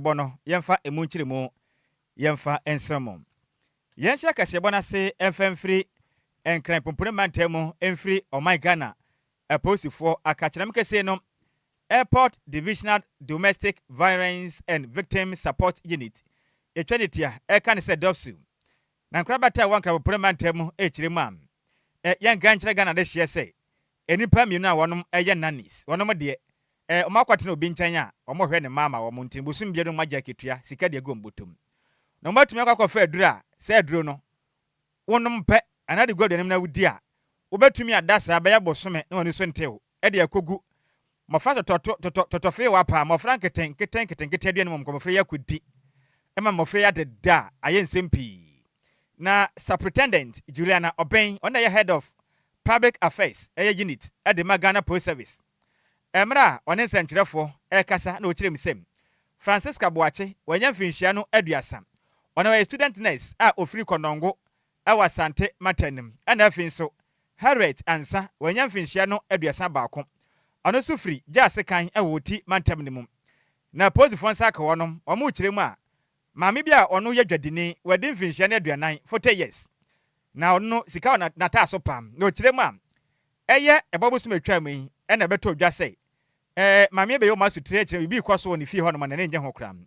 Bono, Yemfa Emunchirimu, Yemfa Ensamo. Yensha Casabona say FM free and Cramp Mantemo, and free or my Ghana, a post for a Kachamka say no Airport Divisional Domestic Violence and Victim Support Unit. A Trinitia, a can say Dopsu. Nankrabata one crab Mantemo, Rimam. A young Gantra Ghana this year say. Any pam you now one a young nannies, one of my dear. Omakwatino bintanya omo hwe ne mama wo muntin busum biedum majaketua sika de gombotum no matumi akwafa adura se aduro no wonum pe anade gwaduanem na wudi a wobetumi adasa be yabosome na woni so ntew e de akogu mofa totofe wa pa mofra nketen aduane mom komofra yakudi e ma mofra ya de da ayensempi na superintendent Juliana Oben on the head of public affairs unit at the Ghana Post Service. Emra onen sentrefo kasa na ochirem sem Francisca Boache wanya finhia no aduasa ona wa student nurse a ofiri konongo awa sante matenim ana finso Harriet Ansa wanya finhia no aduasa baako ono sufri jase kan awoti mantem nimum na posifon saka wonom omo chirem a maame bia ono yadwadini wadi finhia no aduanan 40 years na ono sika na ta so pam na ochirem a eye ebobosum atwam yi ena beto dwase maame be yo masu tire chire bi kwaso woni fie ho no na nje ho kram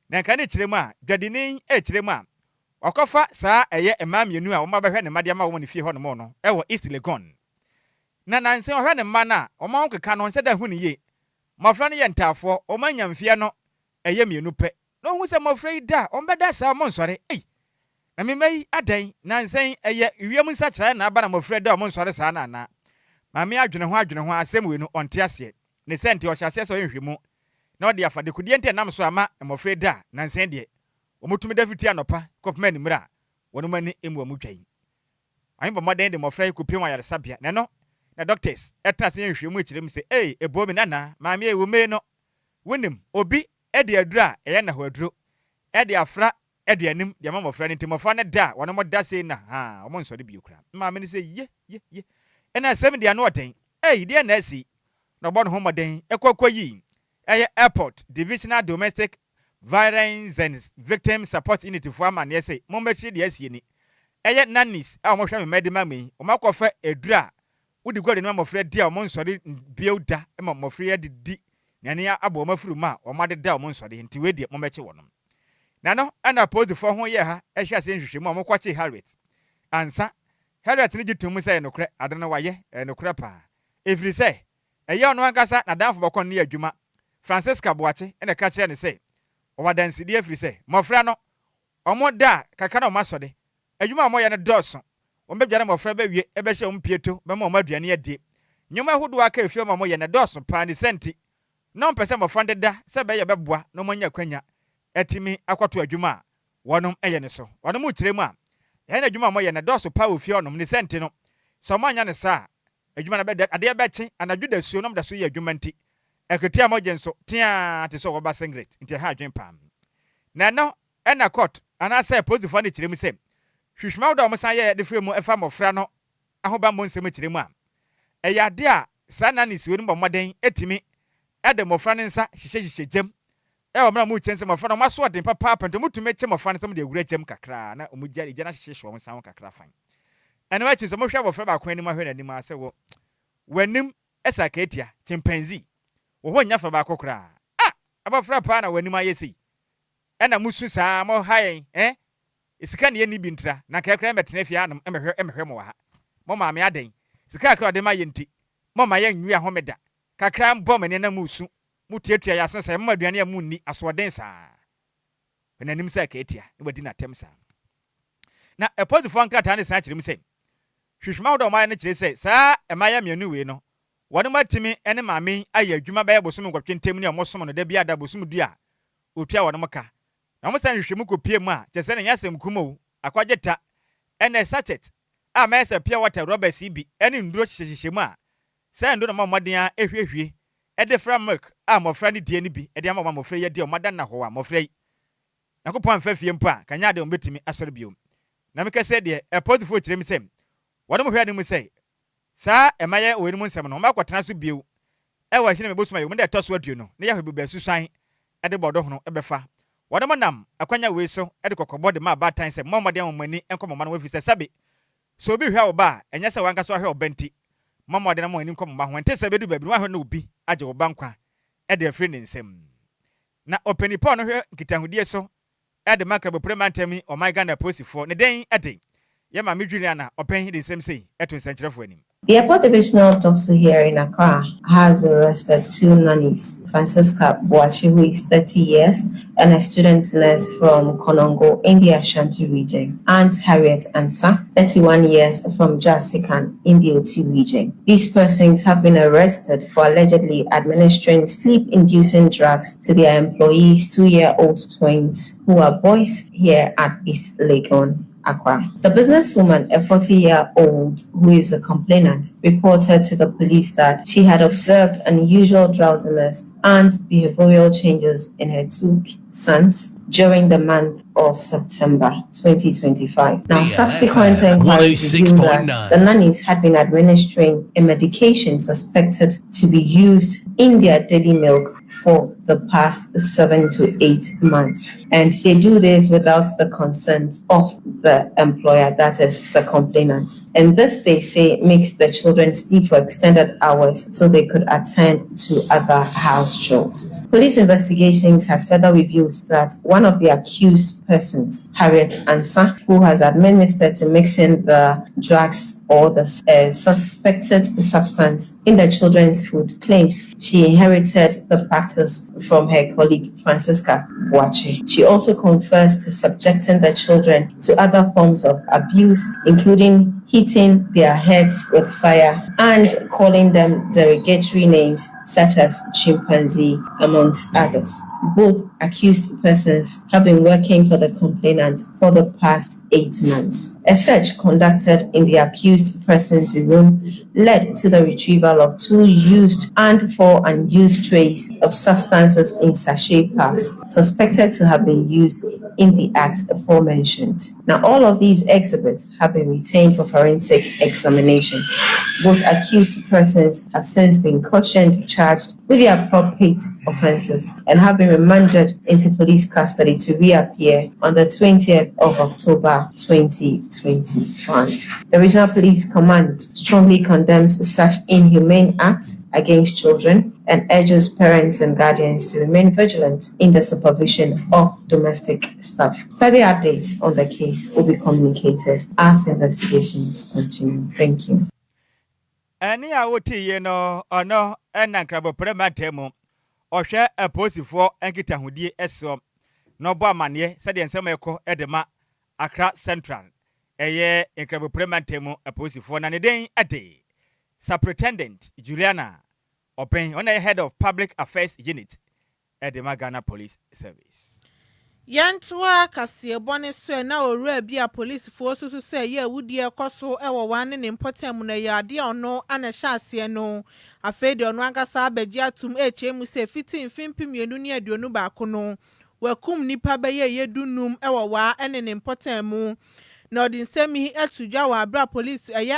na nka ne chirem a dwadini chirem a okofa saa eye emamienu a wo mabehwe ne made ma wo ne fie ho no mo no ewo East Legon na nanse ohwe ne mma na o ma nkeka no nse da hu ne ye mofra ne ye ntafo o ma nyamfie no eye mienu pe no hu se mofra yi da o mbeda saa mo nsore na me mai adan nanse eye wiem nsa kire na aba na mofra da o mo nsore saa na na maame adwene ho asem we no onte ase ne sente o hyase so nhwemu na odi afade kudie nte nam so ama mofra da nanse de omutumi da fiti anopa kopma ni mra wono mani emu amutwan ayimba moden de mofra kupim ayare sabia ne no na doctors etase nhwemu chirem se ebo mi nana maame ewu me no wonim obi de adura eye na ho aduro de afra aduanim de mofra ne ntimofra ne da wono mo da sei na ha omo nsode bi okura maame ne se ye ena sem de ano oden de na asi no bon ho moden ekwakoyi airport divisional domestic violence and victim support unit for man yes say mommetri de asie ni nannies a mo hwa me medima me o makofa edura wudi gode no mofra dia o mo nsode biuda e ma mofra ya didi na ne abo mafuru ma o made da o mo nsode nti we die mo meche wonom na no ana pose for ho ye ha ehwa se nhwehwemu a mo kwache Harriet Ansa Harriet ni gitum say nokre ade no waye nokre pa every say ono ankasa na danfo bokon ne adwuma Francisca Boache ene ka kire ne say owadansi die every say mofra no omo da kaka na o masode adwuma mo ye ne doso ombedware mofra ba wie ebehye ompieto be mo maduane ade nyoma hodo aka efie mo ye ne doso pa ne senti no mpese mofra ndeda se be ye beboa no monya kwanya etimi akwato adwuma wonom eye ne so wonom ukirem a ye na adwuma mo ye ne doso pa ofie onom ne senti no so manya ne sa adwuma na be ade bechi anadwuda suo nom da so ye adwuma nti eketia mo genso tia te so oba singlet nti ha adwen pam na no ena court ana say posifo ne kirem se hwehwema do mo san ye de fremu efa mofra no ahoba mo nsem kirem a eyade a sana ne siwe no bomoden etimi ede mofra ne nsa hihye gem wo mra mu chense mofra no maso den papa pento mutume che mofra ne sem de agura gem kakra na omugya igya na hihye wo nsa wo kakra fan ene wa chinso mo hwa mofra ba kwan ni ma hwe na ni ma se wo wanim esa ketia chimpanzee wo ho nyafa ba kokra abafra pa na wanim ayesi ena musu saa mo hayen isika ne ye ni bintra na kakra metene fia anum emehwe mo ha mo maame aden sika kakra de ma yenti mo ma ye nwi ahomeda kakra mbom ne na musu mutietua ya sense mo aduane ya munni asoden saa benanim sa ketia ne wadi na tem saa na epodifo ankrata ne saa kirem se hwehwema do ma ne kire se saa emaya mienu we no wone matimi ene maame aye adwuma ba ye bosom ngwatwentem ne mo som no da bia da bosom du a otua wone maka na mo san hwehwemu kopie mu a kyese ne yasem kumo akwageta ene sachet a mesa pia water rubber CB ene nduro hyehyehye mu a sai ndo na mamoden a ehwehwie ede fra milk a mofra ne die ne bi ede ama mofra ye die o madan na ho a mofra yi nakopon fafie mpo a kanya de ombetimi asore biom na me kase de epodifo kirem sem wode mo hwa ne mu sei saa emaye oweni mu nsem no makotena so bio e wa hine me bosuma yo me de toso aduo no ne ya hwe be susan ede bodo hono ebefa wadama nam akwanya we so ede kokobode ma batan se momode amani enkomoma no wafise sabe so obi hwa wo ba enya se wanka so hwa obenti momode na mo ani nkomoma ho ente se bedu babi no hwa na obi age wo bankwa ede afri ne nsem na openipo no hwe nkitahudie so ede makra bopremantami o my Ghana posifo ne den ede yema midwiliana open hi de nsem sei eto nsenkyerefo anim. The Airport Divisional Officer here in Accra has arrested 2 nannies, Francisca Boachi, who is 30 years, and a student nurse from Konongo in the Ashanti region, and Harriet Ansa, 31 years, from Jasikan in the Oti region. These persons have been arrested for allegedly administering sleep-inducing drugs to their employees' 2-year-old twins, who are boys here at East Legon, Accra. The businesswoman, a 40-year-old who is a complainant, reported to the police that she had observed unusual drowsiness and behavioral changes in her 2 sons during the month of September 2025. Now, subsequent inquiries revealed that the nannies had been administering a medication suspected to be used in their daily milk for the past 7 to 8 months. And they do this without the consent of the employer, that is the complainant. And this, they say, makes the children sleep for extended hours so they could attend to other house chores. Police investigations has further revealed that one of the accused persons, Harriet Ansa, who has administered to mixing the drugs or the suspected substance in the children's food, claims she inherited the practice from her colleague Francisca Boachi. She also confessed to subjecting the children to other forms of abuse, including hitting their heads with fire and calling them derogatory names such as chimpanzee, amongst others. Both accused persons have been working for the complainant for the past 8 months. A search conducted in the accused person's room led to the retrieval of 2 used and 4 unused trays of substances in sachet packs suspected to have been used in the acts aforementioned. Now, all of these exhibits have been retained for forensic examination. Both accused persons have since been cautioned, charged with the appropriate offences, and have been remanded into police custody to reappear on the 20th of October 2025. The Regional Police Command strongly condemns such inhumane acts against children and urges parents and guardians to remain vigilant in the supervision of domestic staff. Further updates on the case will be communicated as investigations continue. Thank you. Any awoti ye no ono enankrabo prematemu ohwe aposifo enkitahudie eso no bo amane se de nsem eko edema Accra Central eye enkrabo prematemu aposifo na ne den ade Superintendent Juliana Open on the head of Public Affairs Unit at the Ghana Police Service. Yantua kasie bone so na owura bia police force so say ye wudi ekoso ewo wan ne important na yade ono ana sha ase no afede ono agasa abaji atum echemu se fiti mfimpim yenu ne aduonu baako no wakum nipa beye yedunum ewo wa ene ne important mu na odinsemi etudwa wa abra police eye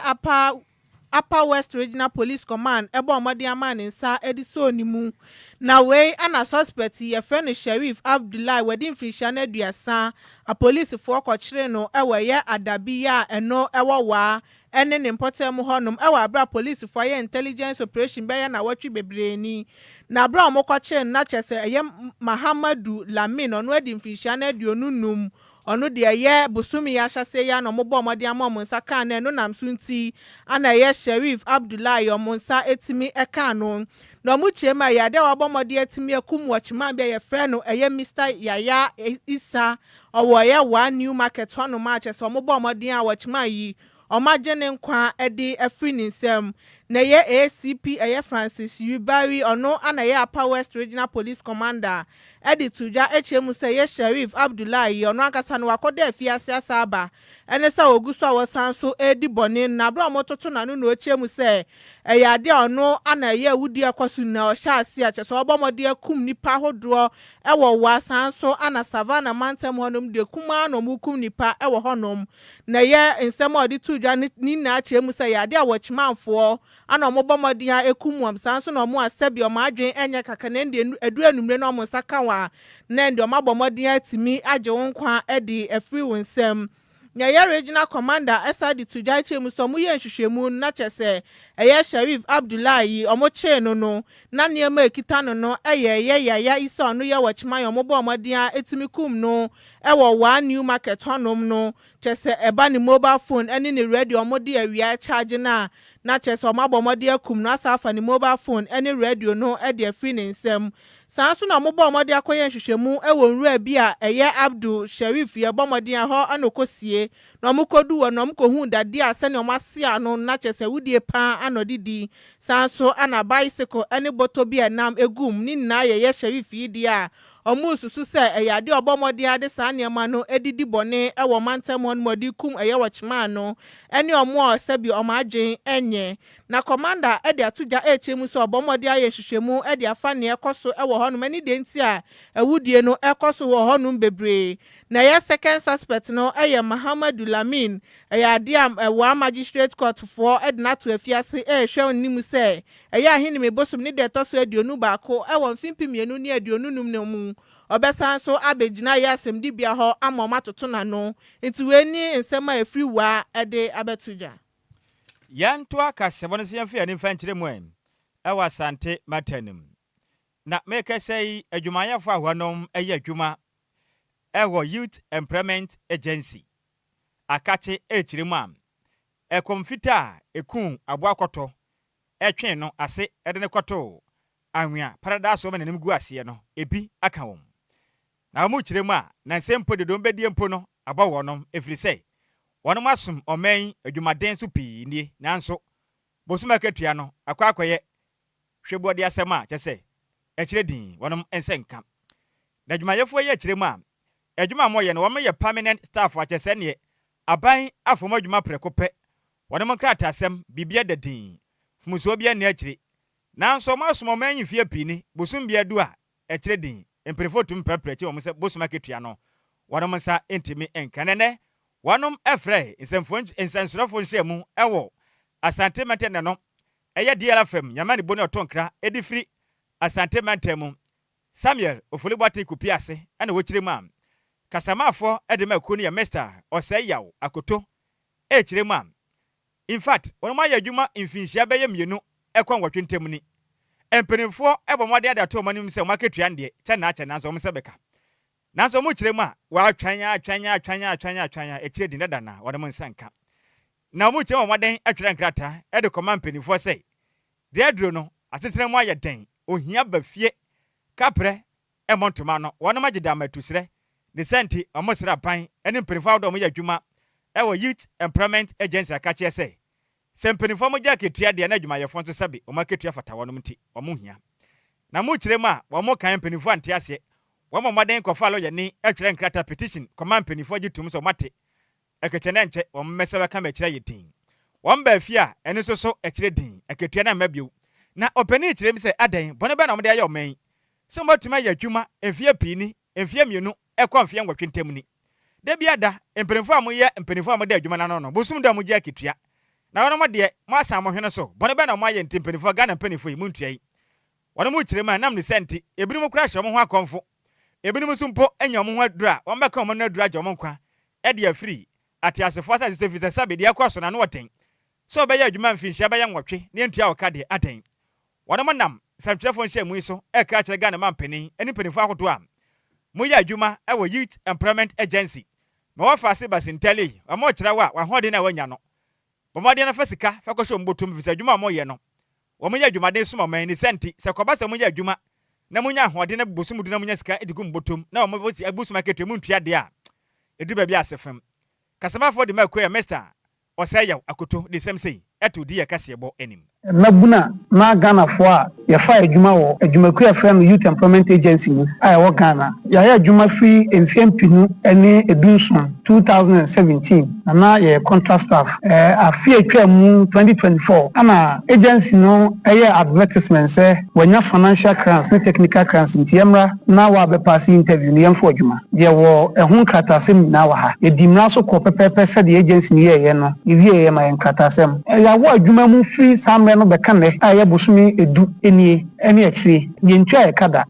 Upper West Regional Police Command ebo omode amane nsa ediso nimu na we ana suspect ye friend Sheriff Abdullah wedin fisha na aduasa a police for kochire no ewo ye adabiya eno ewo wa ene ne important mu honum ewo abra police for ye intelligence operation be na watwi bebreni na abra omokoche na chese eye Mahamadu Lamin ono edin fisha na aduonunum ono de ye busumi ya hyase ya no mobo omode amonsa kan na no namsunti ana ye Sheriff Abdullah yomonsa etimi eka no no muchema ya de wabomode etimi akum watchman be ye frɛ no eye Mr. Yaya Isa owo ye one new market hono ma chese mobo omode a watchman yi omaje ne nkwa ede afri ninsem na ye ACP eye Francis Yubari ono ana ye Upper West Regional Police Commander edi tuja echemu se ye Sheriff Abdullah ono akasa no wakoda afiase asaba ene sa oguso awosanso edi bone na bra mototo na no echemu se eyade ono ana ye wudi akosu na ohya ase acheso obomode akum nipa hodro ewo wasanso ana savana mantem honom de kuma no mukum nipa ewo honom na ye nsem odi tuja ni na achemu se yade awochmanfo ana omobomode ya ekum wam sanso no mo asabi o madwen enye kakane de eduru anumre no mo saka a na ndi omabomodin atimi agye wo nkwa edi afiri wo nsam Nyaya regional commander SID Tujai Chemu so mu ye nhwehwemu na kyese eye Sheriff Abdullahi omoche no na niema ekita no eye Yaya Isa no ye wachman omobo omodian etimi kum no ewo one new market honom no kyese eba ni mobile phone eni ni radio omodi awia charge na kyese omabomodian kum no asafa ni mobile phone eni radio no e de free nsem sanso na mobo omodi akoye nhwehwemu ewo nru bi a eye Abdul Sheriff ye bomodian ho anokosie na omukodu wo na omkohu dade ase ne omase ano na kyese wudie pa anodidi sanso ana bicycle eni boto bi enam egum ni na ye Sheriff yi a omususu se eyade obomodi ade sanema no edidi bone ewo mantemon modi kum eye watchman no eni omo sebi omadwen enye na commander ede atuja echemu so obomodi aye hwehwemu ede afane ekoso ewo honum eni de nti a ewudie no ekoso wo honum bebre na ye second suspect no eye Muhammadu Lamin eyade am ewa magistrate court for edna to afiase ehwe onimu se eye ahini mebosum ni de toso aduonu baako ewo mfimpimienu ni aduonu num ne mu obesan so abegina ya asemdi bia ho amomatoto na no nti weni nsema efiri wa ede abetuja yanto akasebon se yamfa ne mfankyere mu ewa sante matanim na meka sei adwumayafo ahwanom eye adwuma ewo Youth Employment Agency akache echiremu am ekomfita ekun aboakoto etwen no ase ede ne koto anwea paradise wo nanim gu ase no ebi aka wom na mu kiremu a na sempo de dombedie mpo no aba wonom efiri sei wonom asum oman adwumaden so pii nie nanso bosuma katua no akwakoye hwebode asema kyese ekire din wonom ensenka na adwumayefo ye kiremu a adwuma moye no wom ye permanent staff a kyese ne aban afom adwuma prekope wonom krata asem bibia de din fumuso bia ne akire nanso masomo manyi fie pini bosum bia du a ekire din emprefotum peprechi wo se bosuma ketua no wonom sa entimi enkanene wonom efre insensurafo nhemu ewo asante mantene no eye DLFM nyamani boni otonkra edifri asante mantemu Samuel ofulibwate kupiase ana wokiremu am kasamafo edema ya Mr. Oseyaw akoto ekiremu am in fact wonom ayadwuma infinhia beye mienu ekwan wotwentem ni empenifo ebomode ade ato manim se maketua nde kyana nanso omse beka nanso mu kiremu a wa twanya ekire din dana wodem nsanka na mu kiremu moden atwere nkrata ede koma mpenifo se de aduro no atetere mu aye den ohia bafie kapre emontoma no wonoma gida matusre de senti omosra pan ene mpenifo awdo mo yadwuma ewo Youth Employment Agency akache se sempenifo mo jaketua de na adwuma yefo nso sabe o maketua fata wonom nti omo hia na mu kiremu a wo mo kan mpenifo ante ase wama maden kofa lo yani atwere nkrata petition koma mpenifo gitum so mate eketene nche wo mmese beka mekire yedin won ba afia ene so ekire din eketua na mabio na opani kirem se adan bone be na omde aye oman so matuma ya adwuma efie pini efie mienu ekwa mfie ngwatwentem ni de bia da mpenifo amoye mpenifo amode adwuma na no bosum da mo gya ketua na wono mo de mo asam hwene so bone be na mo aye mpenifo Ghana mpenifo yi muntuai wono mo kirem anam ne senti ebinim kura hye mo ho akonfo ebinim sumpo enya mo ho adura won be ka mo na adura jom nkwa e de afiri ati asefo asa se fisa sabe de akwa so na no woten so be ya adwuma mfinhia be ya nwotwe ne ntua wo ka de aden wono mo nam samtrefo nhye mu iso e ka kire Ghana mampeni eni penifo akoto a mo ya adwuma e wo Youth Employment Agency me wo fa se basintele amo kire wa hode na wanya no bomode na fasika fa ko so mbotum fisa adwuma mo ye no wo mo ya adwuma de so man ni senti se ko ba se mo ya adwuma na munya hode na bosum du na munya sika edigu mbotom na mo bosi abusu maketu mu ntua de a edu ba bi asefem kasamafo de makoya Mr. Oseyaw akoto de semsei eto di yakasebo enim nabuna na Ghana fo a ya fa adwuma wo adwumaku FM Youth Employment Agency mu a wo Ghana ya adwuma free MFMPinu ene edunson 2017 na ye contract staff afi atwa mu 2024 ana agency no advertisement say wanya financial grants ne technical grants ntiamra na wa be pass interview ne yemfo adwuma ye wo ehun kratasem na wa ha edimra so ko pepepe se de agency ne ye no ewie ye ma yen kratasem ya yawo adwuma mu free samre no beka ne aye bosome edu enie ene akire yentwa e kada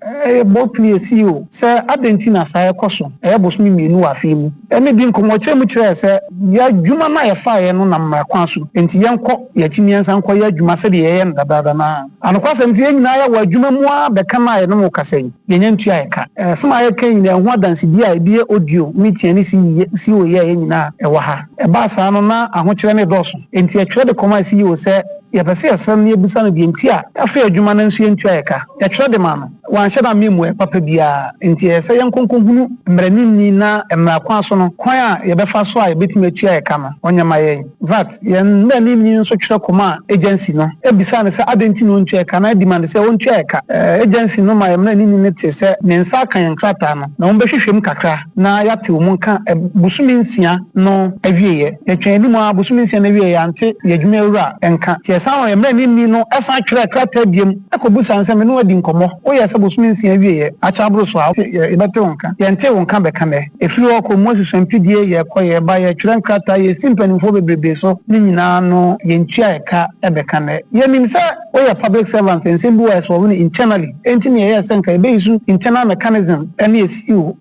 bo pli CEO se adentina sa ekoso bosome mienu afi mu ene bi nkomo chemu kire se ya adwuma na ye fa ye no na mmakwa so enti yenko ya chimiensa nko ya adwuma se de ye ndadada na anokwasem ti nyina ya wa adwuma mu a beka na ye no mo kasen yenyantua e ka sema ye kan nyina ho adanse di a bi audio meeting ni si o ye nyina e wa ha e ba sa no na ahokire ne doso enti e twere de koma CEO se ya pese asem ne ebisa no bi enti a afa adwuma na nso yentua e ka ya twere de ma no wan hyeda memu e papa bia enti e se yenkonkonhunu mranini na mrakwa so no kwan a ye befa so a ye betime atua e ka no onyama ye that ye na ni nso twere koma agency no ebisa ne se adenti no ntua e ka na demand se ontua e ka agency no ma ye mranini ne te se ne nsa kan yankrata no na wombehwehwem kakra na yate wo nka busumi nsia no awieye ye twen ni mu a busumi nsia na awieye ante ye dwuma ewura enka tie san ye mranini no esa twere krata biem ekobusa nse me no wadi nkomo o ye se busumi nsia awieye acha bro so a ye bete wonka ye nte wonka beka me efiri woko Moses ampidie ye koye ba ye twere krata ye simpanimfo bebrebe so ni nyina no ye ntua eka ebeka me ye nim se o ye public servant nsem bi wa so woni internally enti ne ye senka e be isu internal mechanism ene esiu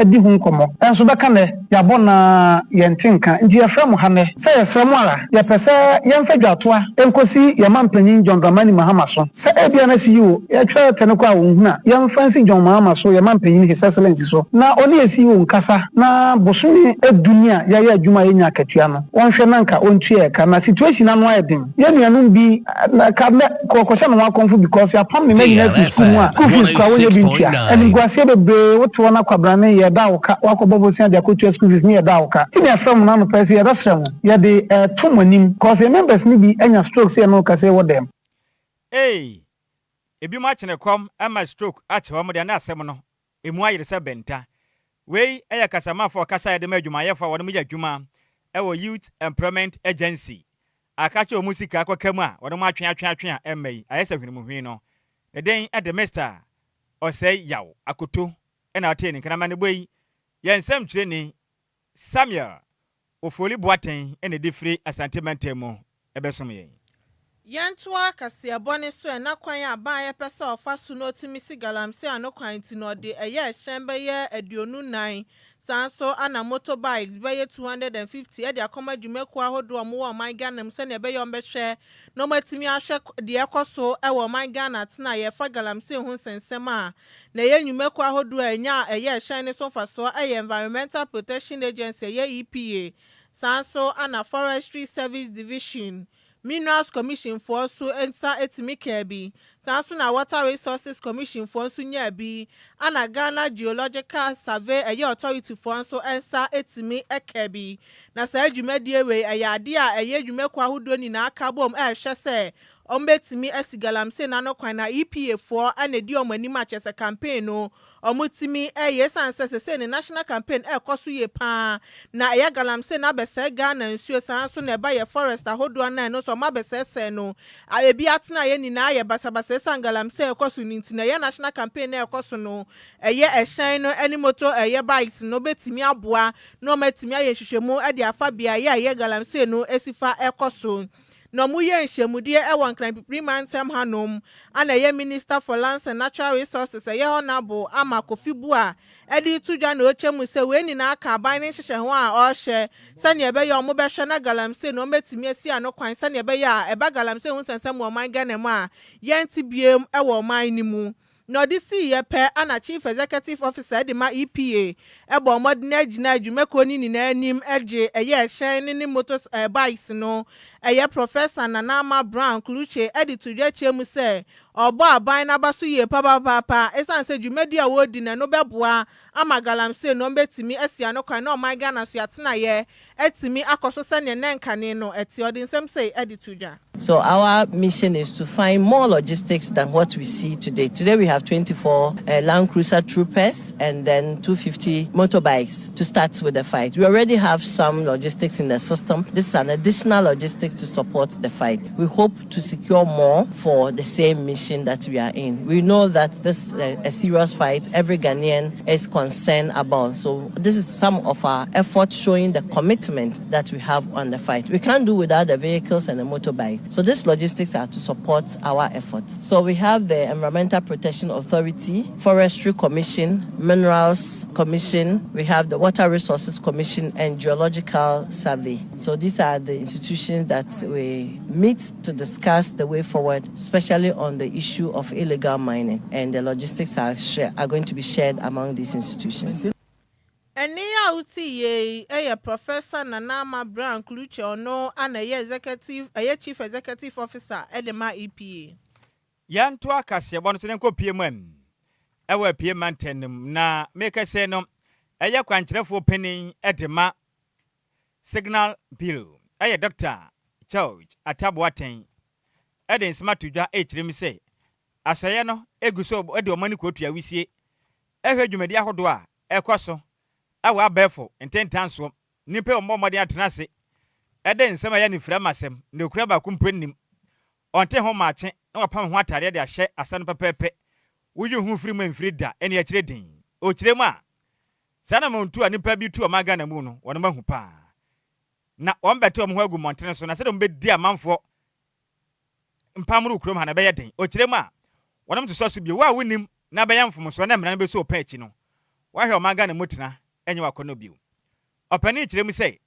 edi hu nkomo enso beka ne ya bona ye ntinka nti ye frem ha ne se ye srem ara ye pese ye mfadwatoa enkosi ye mampanyin John Dramani Mahama so se ebia na siu ye twere tenekwa wo huna ye mfansi John Mahama so ye mampanyin His Excellency so na oni esiu nkasa na bosumi edunia ya adwuma ye nya akatua no wonhwe nanka ontua ka na situation anu ayedin ye nuanum bi na ka me kokosha no wakonfo because ya pam me nyina ku school a ku kwa wonye bi ntua eni guasie bebre wote wona kwabrane ye da woka wakobobo sia de akotua school fees ni ye da woka ti me from na no pese ye resrem ye de tomonim because the members ni bi anya stroke say no ka say wo dem ebi ma chene kom ama stroke achewa mo de na asem no emu ayire se benta wei eya kasama for kasa ye de madwuma ye fa wona mu adwuma ewo Youth Employment Agency akache omusika akwakam a wona mu atwe emai ayese hwene mu hwi no the den at the master osei yaw akoto ena ateni kana mane boyi yensem kire ni Samuel ofoli boaten ene difri asante mantemu ebesom yen Yantua kasia bone so na kwan aba ye pese ofa so no timisi galamse anokwan ti no de eye hyembe ye aduonu nan sanso ana motorbikes be ye 250 e de akoma dwumeku ahodo omo wo man Ghana se ne be yo mbehwe no matimi ahwe de ekoso e wo man Ghana tena ye fa galamse hu sensem a na ye dwumeku ahodo anya eye hyen ne so faso e Environmental Protection Agency ye EPA sanso ana Forestry Service Division Minerals Commission for so ensa etimi kebi sanso na Water Resources Commission for so nya bi ana Ghana Geological Survey Authority for so ensa etimi ekebi na sa adwumadie we ayade a adwumeku ahodo ni na aka bom hwe se ombetimi asigalamse na no kwan na EPA for anedi omanim achese campaign no omutimi yesanse se ne national campaign ekoso ye pa na ya galamse na bese Ghana nsuo sanso na eba ye forest ahodo na no so mabese se no ebi atena ye ni na ye basabase sangalamse ekoso nintina ye national campaign na ekoso no eye ehyen no ani moto eye bikes no betimi aboa no matimi aye hwehwemu e de afa bia ye galamse no esifa ekoso no muye nhyemude e nkran pipiri mantem hanom ana ye Minister for Lands and Natural Resources ye honorable ama Kofibu a edi tudwa na ochemu se we ni na aka aban ne hyehye ho a ohye sane ebe ye omo behwe na galamse no metimi asi anokwan sane ebe ye a eba galamse hu sensem o man Ghana mu a ye ntibiem e wo man ni mu no disi ye pe ana Chief Executive Officer de ma EPA e bo modina gina adwumeko ni na anim eje eye hyen ni motos bikes no eye Professor Nanama Brown Kluche editudwa chemu se obo aban na baso ye papa esanse dwumadi a wodi na no beboa ama galamse no betimi asia no kwan na o man Ghana so atena ye etimi akoso se ne nenkane no eti odinsem se editudwa. So our mission is to find more logistics than what we see today. Today we have 24 Land Cruiser troopers and then 250 motorbikes to start with the fight. We already have some logistics in the system. This is an additional logistics to support the fight. We hope to secure more for the same mission. position that we are in. We know that this is a serious fight every Ghanaian is concerned about. So this is some of our efforts showing the commitment that we have on the fight. We can't do without the vehicles and the motorbike. So these logistics are to support our efforts. So we have the Environmental Protection Authority, Forestry Commission, Minerals Commission, we have the Water Resources Commission and Geological Survey. So these are the institutions that we meet to discuss the way forward, especially on the issue of illegal mining, and the logistics are going to be shared among these institutions. Enia uti Professor Nanama Brown Kluche ono and a chief executive officer Edema EPA. Yan to akase bono se nko PMM. Ewa PMM tenem na make say no eye kwankyerefo penin Edema signal bill. Eye Dr. George Atabuaten. Eden smart tudwa echirem say asoye no eguso ede omani kotua wisie. Ehwe dwumadi ahodo a ekoso awa abefo intentanso nipe ommomode atenase ede nsema ya ni framasem ne okura ba kumpenim onte ho maache na wapam ho atare de ahye asa no pepepe wuju hu firi manfiri da ene akire din o kirem a sana montu a nipa bi tu o maga na mu no wono mahu pa na ombete o mo agu montene so na se de mbedi amanfo mpamru kurom ha na be ye den o kirem a wono mto so bi wa wonim na be yamfom so na mra na be so pa achi no wa hwe o maga na mutena enye wakono biu opani kirem sei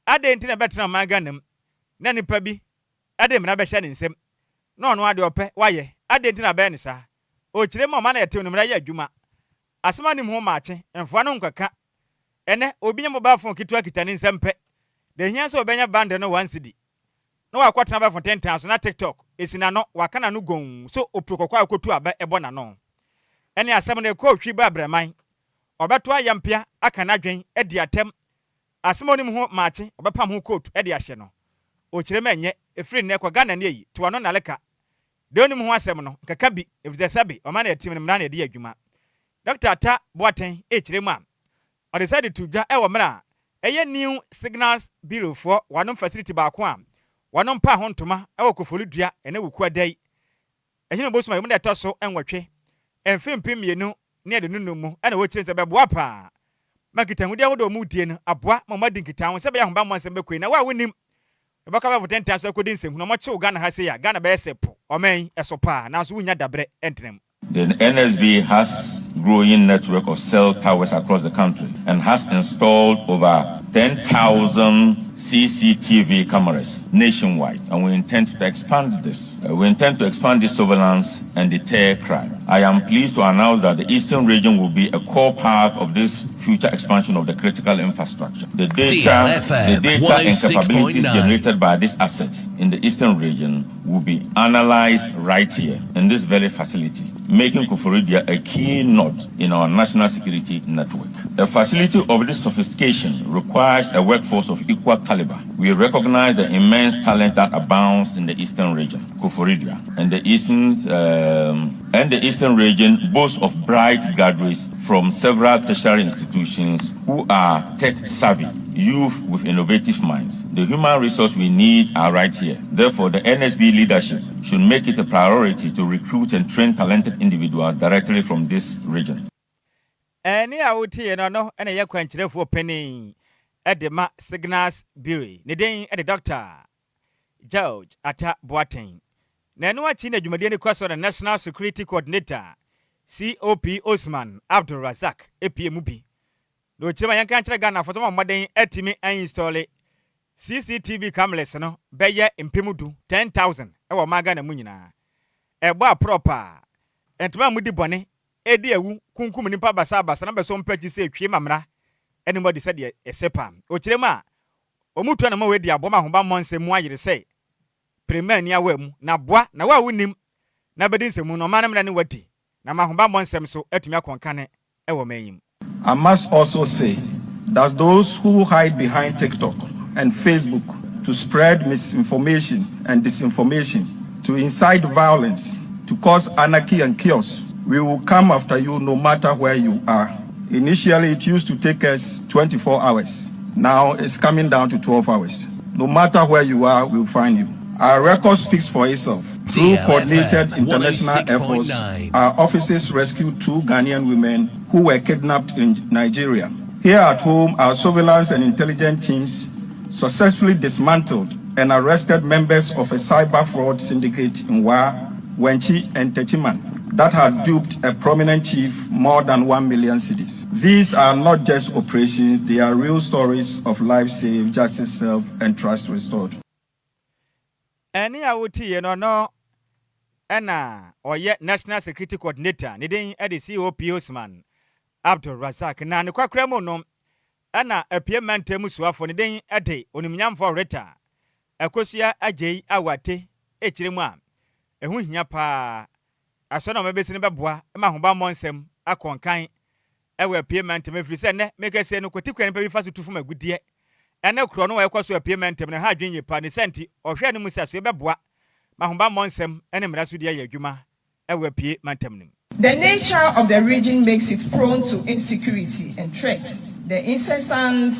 ade ntina betena maga nam na nipa bi ade mra be hye ne nsem na ono ade ope waye ade ntina be ne sa o kirem ma na yete no mra ya adwuma asema nim ho maache emfoa no nkaka ene obi nyemo ba fon kitu akita ne nsem pe de hia so obenya band no 1 cedi no wakwatena ba fon 10,000 na TikTok esina no wakana no gon so oprokokwa akotu aba ebona no ene asem ne ko hwi ba braman obeto ayampia aka na dwen edi atem asimonim ho maache obepam ho coat edi ahye no o kirem enye efiri ne kwa Ghana ne yi to ano na leka de onim ho asem no kaka bi efide sabi o ma na etim ne na edi adwuma Dr. Ata Boaten kirem a o decided to ja ewo mra eye new signals bill for wanom facility ba ko a wanom pa ho ntoma ewo kofoludua ene wuku adai ehine bosuma yemu de toso enwotwe emfimpi mienu ne de nunu mu ana wo kire se be boa pa makita hudi ahodo mu die no aboa mama dinkita ho se be yahomba mo nsem be koi na wa wonim e baka ba voten tan so kodi nsem no mo che Ghana ha se ya Ghana be sepo omen eso pa na so wunya dabre entrem. The NSB has growing network of cell towers across the country and has installed over 10,000 CCTV cameras nationwide, and we intend to expand this. We intend to expand this surveillance and deter crime. I am pleased to announce that the Eastern region will be a core part of this future expansion of the critical infrastructure. The data and capabilities generated by this asset in the Eastern region will be analyzed right here in this very facility, making Kufuridia a key node in our national security network. A facility of this sophistication requires a workforce of equal caliber. We recognize the immense talent that abounds in the Eastern region, Kufuridia, and the Eastern region boasts of bright graduates from several tertiary institutions who are tech-savvy, youth with innovative minds. The human resource we need are right here. Therefore, the NSB leadership should make it a priority to recruit and train talented individuals directly from this region. Any outie no ene ye kwankyerefo penny Edema signals bureau ne den ede Dr. George Ata Boaten na no achi na dwumade ne kwaso the National Security Coordinator COP Osman Abdul Razak EPM bi no chema yanka kyerɛ Ghana foto maden etimi install CCTV cameras no beye impemudu 10,000 ewo maga na mu nyina ebo a proper entuma mudi bone edi ewu kunkum nipa basa na beso mpachi se twie mamra anybody said ye sepa o kirema omutu na ma we di aboma hoba monse mu ayire se premier ni awam na boa na wa wonim na bedi nsemu no manam na ne wadi na ma hoba monsem so atumi akonkane ewo mayim. I must also say that those who hide behind TikTok and Facebook to spread misinformation and disinformation, to incite violence, to cause anarchy and chaos, we will come after you no matter where you are. Initially, it used to take us 24 hours. Now it's coming down to 12 hours. No matter where you are, we'll find you. Our record speaks for itself. Through coordinated international efforts, our offices rescued 2 Ghanaian women who were kidnapped in Nigeria. Here at home, our surveillance and intelligence teams successfully dismantled and arrested members of a cyber fraud syndicate in Wa, Wenchi, and Techiman that had duped a prominent chief more than 1 million cedis. These are not just operations, they are real stories of life saved, justice served, and trust restored. Any awuti no ena oye National Security Coordinator nidin edi COP Osman Abdul Razak na ne kwakra mu no ena apiemante musuafo nidin edi onimnyamfo Reta Adjoa Agyei awate echiremu a ehu hia pa asona mabesi ne beboa ma hoba monsem akonkan ewe apiemante mefiri se ne mekese no kwatikwa ne pa bi fa so tufu magudie ene kro no ekwaso apiemante ne ha dwenye pa ne senti ohwe ne musa so beboa ma hoba monsem ene mra so dia ya adwuma ewe apiemante nim. The nature of the region makes it prone to insecurity and threats. The incessant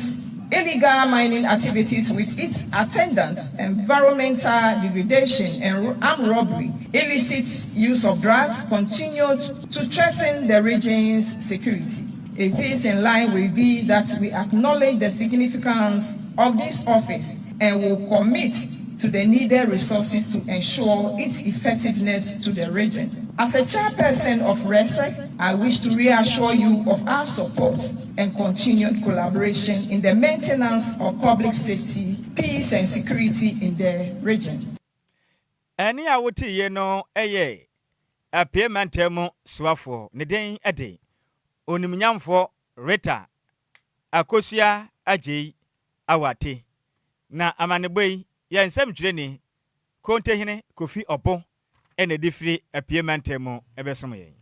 illegal mining activities with its attendant environmental degradation and armed robbery, illicit use of drugs continued to threaten the region's security. It is in line with thee that we acknowledge the significance of this office and will commit to the needed resources to ensure its effectiveness to the region. As a chairperson of RESEC, I wish to reassure you of our support and continued collaboration in the maintenance of public safety, peace and security in the region. Any awuti ye no eye apiemantemu suafo ne den ade onimnyamfo Reta Adjoa Agyei awate na amaneboi ya nsem twireni kontehene Kofi Opo ene difri apiemantemu ebesom ye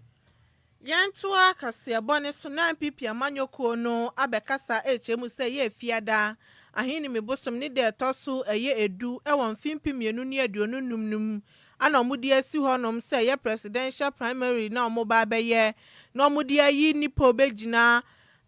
Yantua kasiabone so na pipi amanyoko no abekasa echemu se ye fiada ahini mebosom ni de toso eye edu ewon fimpi mienu ni aduonu numnum ana omudi asi honom se ye presidential primary na omoba beye na omudi ayi nipo begina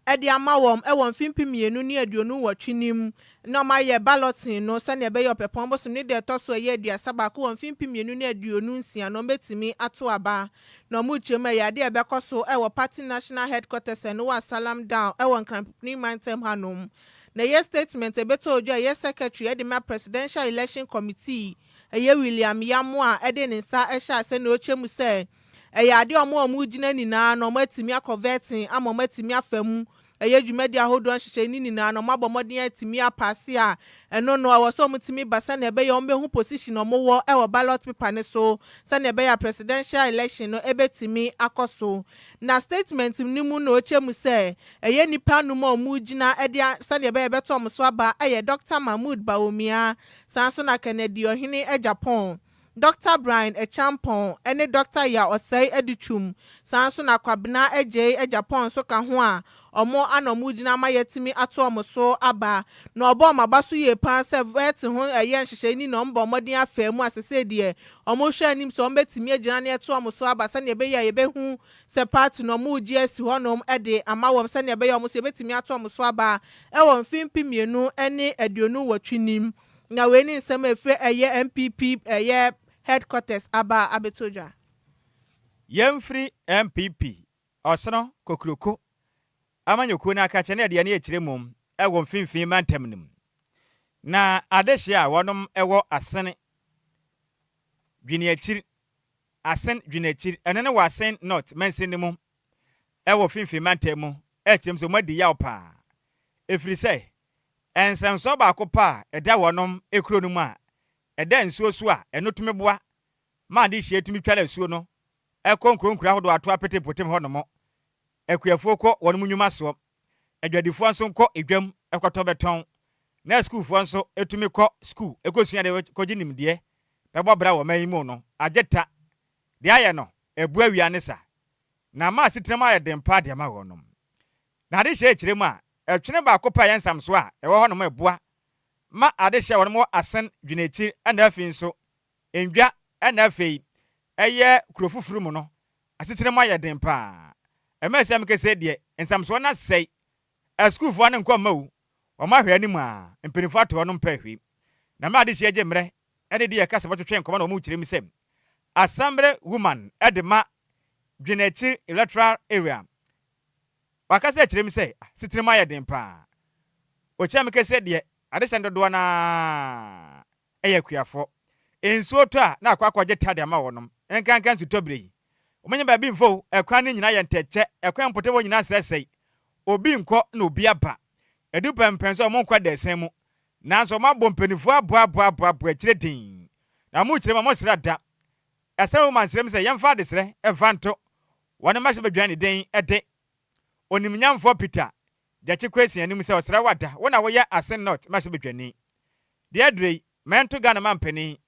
edi amawom ewon fimpi mienu ni aduonu watwinim na maye balloting no sane be yo pepon bosom ni de toso eye aduasaba ko won fimpi mienu ni aduonu nsia no betimi ato aba na omuchema ya de ebekoso ewo party national headquarters no wa salam down ewon company mantem hanom na ye statement ebeto ojo ye secretary edema presidential election committee eye William Yamwa ede nsa ehya se na ochemu se eye ade omo gina nina no matimi akoverting ama matimi afam eye dwumadi ahodo anhyehyɛ ni nina no mabɔmɔden atimi apase a eno no awoso mutimi basa na ebe ye ombehu position omowo ewo ballot paper ne so sa na ebe ya presidential election no ebetimi akoso na statement ni mu no ochemu se eye nipa no ma omugina ede sa na ebe ye beto omso aba eye Dr. Mahmoud Bawumia sanso na Kennedy ohene e Japan Dr. Brian Echampon ene Dr. Ya Osei Edichum sanso na Kwabena Agyei e Japan so ka ho a omo anomugina mayetimi ato omoso aba na obo mabaso ye pan se vet ho eye nhyehyɛ ni no mbo modin afam asese de omo hwɛ anim so ombetimi agina na eto omoso aba sɛ ne ebe ya yebehu se part no mo gi asi honom ede amawom sɛ ne ebe ya omo so ebetimi ato omoso aba ɛwɔ mfimpi mienu ene aduonu watwinim na we ni nsɛm efre eye MPP eye headquarters aba abetoja yemfri MPP osono kokroko amanyoko na akache na de ne echiremum ewo mfimfin mantem nim na adehye a wonom ewo asene dwene achir asen dwene achir enene wa asen not mensinimum ewo mfimfin mantem mu echirem so madi yaw pa efiri se ensemso ba akopa eda wonom ekuro no mu a eda nsuo so a enotumi boa ma de hye tumi twala nsuo no ekonkronkura hodo ato apete potem honomo ekuafo ko won munwuma so adwadifo nso nko edwam ekoto beton na schoolfo nso etumi ko school ekosua de koji nimde bebo bra wo mayimu no ageta de aye no ebu awia ne sa na ma sitram aye dempa de ma wonom na de hye ekirem a etwene ba akopa yensam so a ewo honom ebua ma ade hye wonom asen dwunechi ana afi nso endwa ana afi eye kurofufuru mu no asitram aye dempa emesem kese de ensamso na sei a school fo na nkwa mawu o ma hwe anim a empenifo ato no mpa hwe na ma de hye agye mre ede de yakasa botwetwe nkoma na o mu kirem sem assembly woman edema dwenechi electoral area wakase kyerem sɛ sitrima yɛ den pa o kyerem kese de ade sɛ dodo na ɛyɛ kuafo ensuo to a na akwa tade ama wonom enkankan su tobre omenye ba bi mfo ekwan ne nyina yɛ ntɛkyɛ ekwan potebo nyina sɛsɛi obi nkɔ na obi aba edu pɛmpɛn so mo nkwa da ɛsɛn mu nanso mabɔ mpanifo aboa akyire din na mo kyerem mo sra da ɛsɛ wo man srem sɛ yɛmfa de srɛ ɛfanto wɔne ma hye badwan ne den ɛde onimnyamfo Peter gyache kwesi anim sɛ ɔsra wada wona woyɛ asen not ma hye badwani de adrei mento Ghana mampani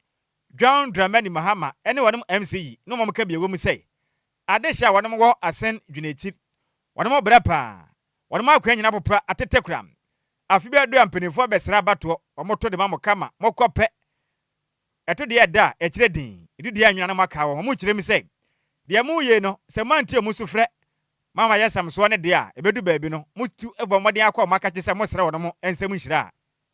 John Dramani Mahama ɛne wɔnom MCE no mom ka biego mu sɛ ade hye a wɔnom wɔ asen dwunechi wɔnom bra pa wɔnom akwa nyina popra atete kram afi bi adu ampanifo bɛsra bato ɔmoto de ma mo kama mokɔpɛ ɛto de ɛda ɛkyire din edu de anwuna na maka wɔ mo kyerem sɛ de mu ye no sɛ mantie mu so frɛ mama yɛ samso ne de a ebedu baabi no mutu ebɔ mɔden akɔ maka kye sɛ mo srɛ wɔnom ensɛm nhyira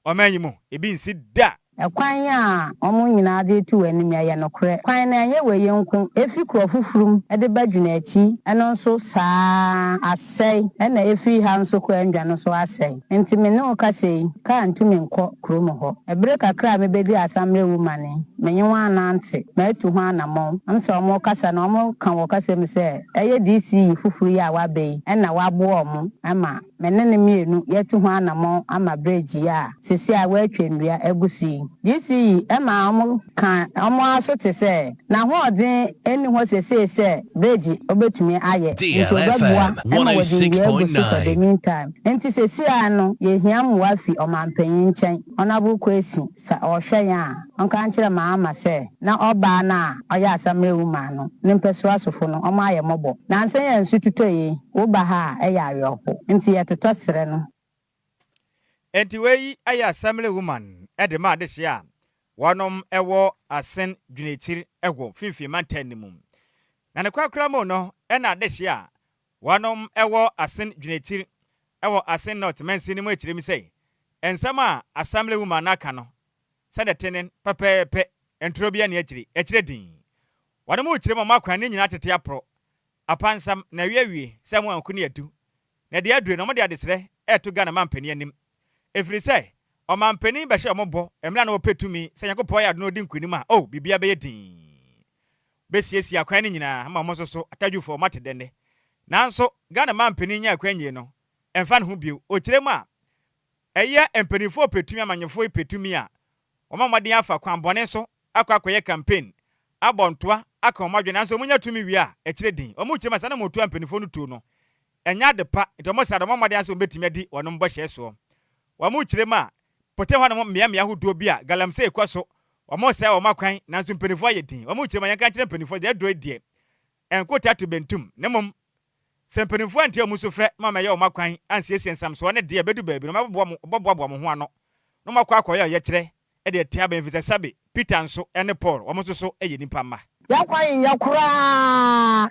ɔmanyi mu ebi nsi da Ekwan a omo nyina de tu anim ya nokre kwan na anye we yenku efi kro fufurum e de badwuna achi eno nso saa asai na efi ha nso ko andwa no so asai enti me ne oka sei ka ntumi nkɔ kro mo ho ebre kakra me bedi asamre woman menye wa anante ma etu ho anamon am so omo kasa na omo kan wo kasa me se eye DC fufuru ya wa bei na wa bo omo ama me ne ne mienu yetu ho anamon ama bridge ya sisi a wa atwendua egusi DC ema omo kan omo aso te se na ho odin eni ho se bridge obetumi aye DLFM 106.9 meantime enti sisi ano ye hiam wa fi omampanyin nchen onabu kwesi sa ohwe ya onka nkyere ma se na oba na oya asamre woman no ne mpeso asofo no omo aye mobo na nsen ya nsu tutoyi wo ba ha eya ayopo enti ye toto sere no enti weyi aya asamre woman edema de hye a wonom ewo asen dwunechi egwo fifi mantanimum na ne kwakra mo no na de hye a wonom ewo asen dwunechi ewo asen not mensi ni mo ekyirem sei ensam a asamre woman aka no sade tenen pepepe entrobia ne ekyire din wonom ukyirem mo akwan ne nyina tete apro apansam na wiewie se mo anku ne adu na de adure no mo de adesre eto Ghana mampani anim efiri sei omampani ba hye omobo emra na opetumi se yakopɔ ya do odi nkunim a bibia be yedin besiesie akwan ne nyina ma mo so atadwufo matedene nanso Ghana mampani nya akwan yie no emfa ne ho bio okirem a ɛyɛ empanifo opetumi amanyefo opetumi a omamade afa kwan bɔne so akwakoye campaign abontoa aka omadwe nanso munya tumi wi a ekire din omukirem asa na motu empanifo no tu no enya de pa ntomo sa do omamade aso betumi adi wonom bɔ hye so wamukirem a pote ho na mo mmea hodo bi a galamse ekwaso omo se o makwan nanso mpanifo ayedin wamukirem yanka kire mpanifo de adro die enkota to bentum nemom se mpanifo antie omuso frɛ mama ye o makwan ansiesie nsam so ne de bedu baabi no mabobbo mo ho ano no makwa akoye ye kire e de tia ben fisa sabe Peter nso ene Paul omo so eye nipa ma yakwan yakura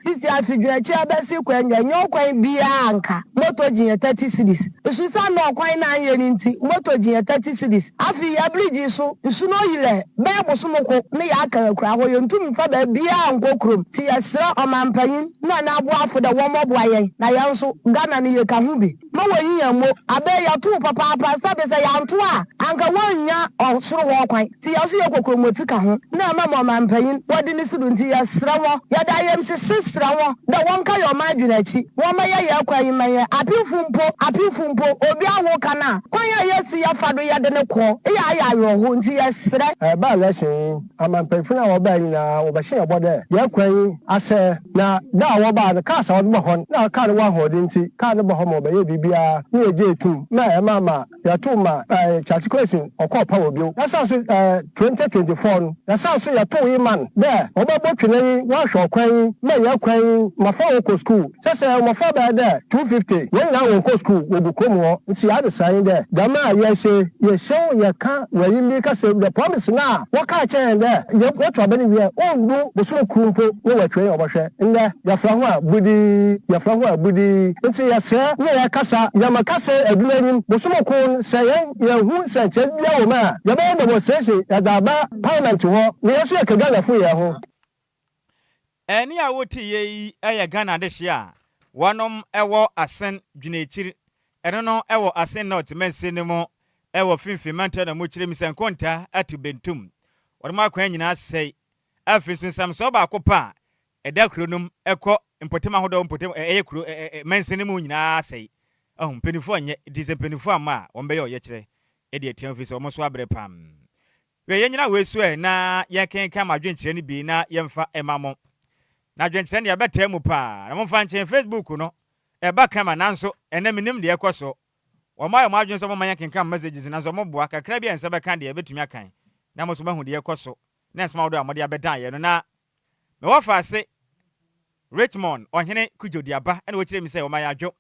sisi afidwachi abesi kwanya nyokwan bia anka moto jinye 30 cities ususa no kwan na anye nti moto jinye 30 cities afi ya bridge so usuno yile be bosomoko ne ya aka yakura ho yentumi fa ba bia anko krom ti yasra omampanyin na abo afo da wo mobo ayen na yanso Ghana ne ye ka hu bi ma wayin yamo abe ya tu papa sabe se ya nto a anka wonya osoro wo kwan ti yaso ye kokromoti ka ho na ma omampanyin wodi ni nti ya srawo ya da yem se srawo da wonka yo madwunachi wo ma ya akwan maye apifumpo obi awo kana kwan ya yesi ya fado ya de ne ko ya ayo nti ya sra ba lesson amampanfo na wo ba nyina wo ba hye obode ya kwan ase na da wo ba de ka sa wo bo hon na ka de wa hodi nti ka de bo ho mo ba ye bibia na ye je tum na mama ya to ma church question okopa wo bio na sa so 2024 na sa so ya to man there botwene wa hwe kwan na ya kwan mafa wo school sese mafa ba de 250 when na wo school wo bukom ho nti ya de san de dama ya she ya ka wayi mi ka se the promise na wo ka chen de ye to ba ni wi o ndu bo so kurumpo wo watwe obahwe nde ya fra ho a budi nti ya se na ya kasa ya makase adumanyim bo so ko se ye hu se che bia wo ma ya ba bo se ya da ba parliament ho ne ya so ya ka Ghana fu ya ho Eni a woti ye eye Ghana de hia. Wanom ewo asen dwunechiri. Eno no ewo asen not mense ne mo ewo finfin manta na mo kire mi senkonta atu bentum. Wadoma kwan nyina sei. Afi nsam so ba kopa eda kronum ekọ mpotema hodo mpotema kro mense ne mo nyina sei. Mpenifo anye dise mpenifo ama wombe ye kire edi etiam fi so mo so abre pam. We yenyina we so na ye kenka madwenkyere ne bi na yemfa emamo. Na dwenkyere ne ya betem pa na momfa nchen Facebook no eba kama nanso ene minim de ekoso omayo madwen so momanya kenka messages nanso moboa kakra bia nse beka de betumi akan na mo so mahu de ekoso na nsema wodo amode abedan ye no na me wofa ase Richmond ohene kujodi aba ene wo kire mi se omaya adwo